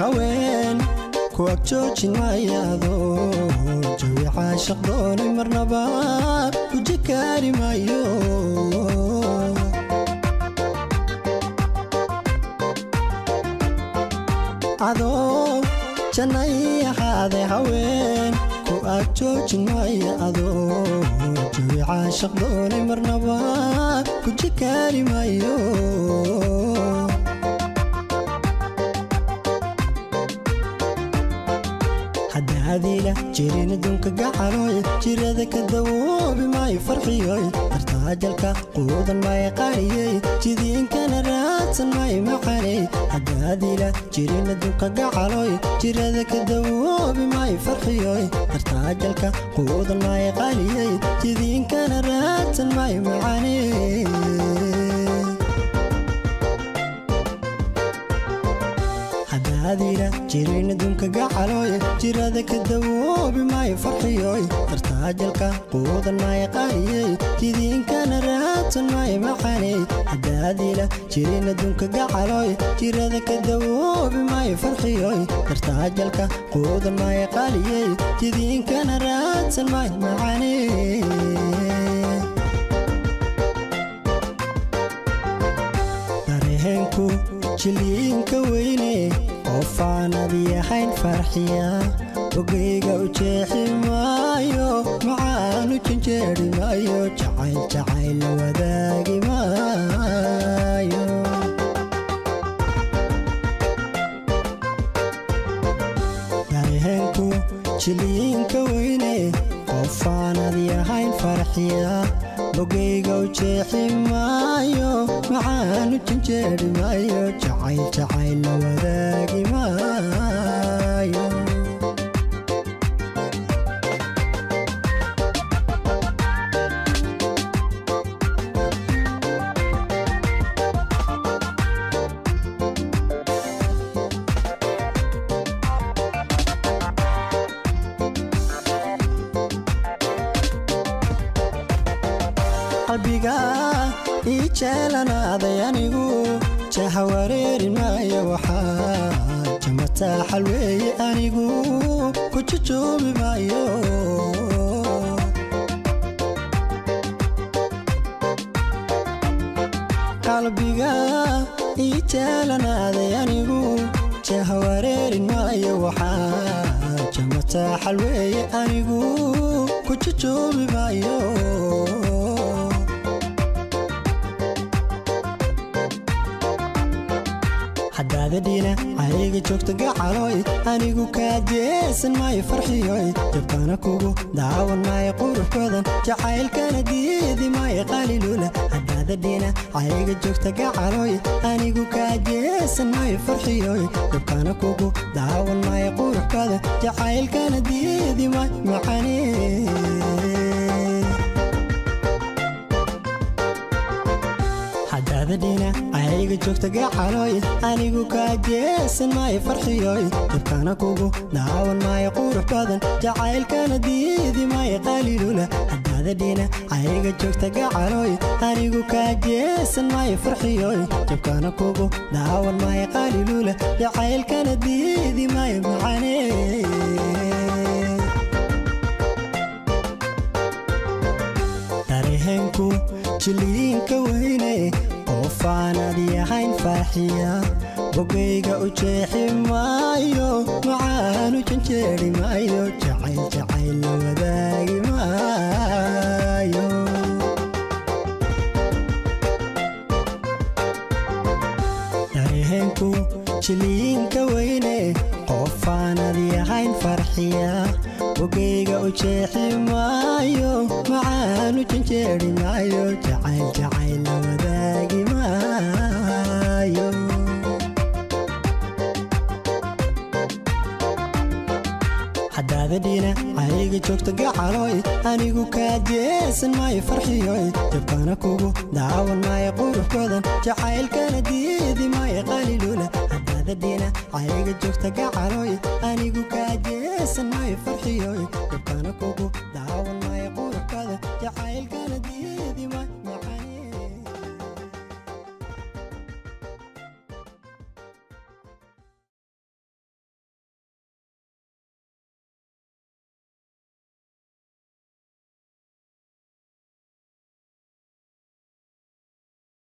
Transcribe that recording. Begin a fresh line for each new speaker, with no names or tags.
هوين كوك جوجين ما يادو جوي عاشق دوني مرنبا وجكاري مايو عدو جناي هذا هوين كوك جوجين ما يادو جوي عاشق دوني مرنبا وجكاري مايو هذه له جيرين دونك قعروي جيرada ka dawoobi may farxiyoy artaajalka quudan may qaariyay jideenkana raadsan may maqanay hadaadii له جيرين دونك qacaloy جيرada ka dawoobi may farxiyoy artaajalka quudan may qaariyay jideenkana raadsan may maqanay هذه جيرين دونك قعلوي جيرada ka dawoobi may farxiyoy artaajalka quudan may qaariyay jideenkana raadsan may maqanay hadaadii جيرين دونك قعلوي جيرada ka dawoobi may farxiyoy artaajalka quudan may qaariyay jideenkana raadsan may maqanay dareenku jiliinka weyne وفانا بيحين فرحيا وقيقا وجيحي مايو معانو جنجيري مايو جعيل جعيل وذاقي مايو دايهنكو جلينكا ويني وفانا بيحين فرحيا وقيقا وجيحي مايو معانو جنجيري مايو جعيل جعيل وذاقي مايو qalbiga ijeelana adayanigu jahawareeri maayo waxaa jamata xalweeye anigu ku jujoobi maayo qalbiga ijeelana adayanigu jahawareeri maayo waxaa jamata xalweeye anigu ku jujoobi maayo hadaadina ayga joogta gacaloy anigu ka jeesan may farxiyoy jabkana kugu daawan may quruxbadan jacaylkana diidi may qalilula hadaadina ayga joogta gacaloy anigu ka jeesan may farxiyoy jabkana kugu daawan may quruxbadan jacaylkana diidi may maqanay هذا ayga joogta gacaloy anigu ka jeesan may farxiyoy jabkana kugu daawan may quruxbadan jacaylkana diidi may qalilula hadaadina ayga joogta gacaloy anigu ka jeesan may farxiyoy jabkana kugu daawan may qalilula jacaylkana diidi may maqanay dareenku jiliinka weyne وفانا بيحين فرحيا وقيقا وجيحي مايو معانو جنجيري مايو جعيل جعيل وذاقي مايو داريهنكو جلينكا ويني وفانا بيحين فرحيا وقيقا وجيحي مايو معانو جنجيري مايو جعيل جعيل وذاقي مايو hadaadina ayga joogta gacaloy anigu ka jeesan may farxiyoy jabkana kugu daawan may quruxbadan jacaylkana diidi may qalilula hadaadina ayga joogta gacaloy anigu ka jeesan may farxiyoy jabkana kugu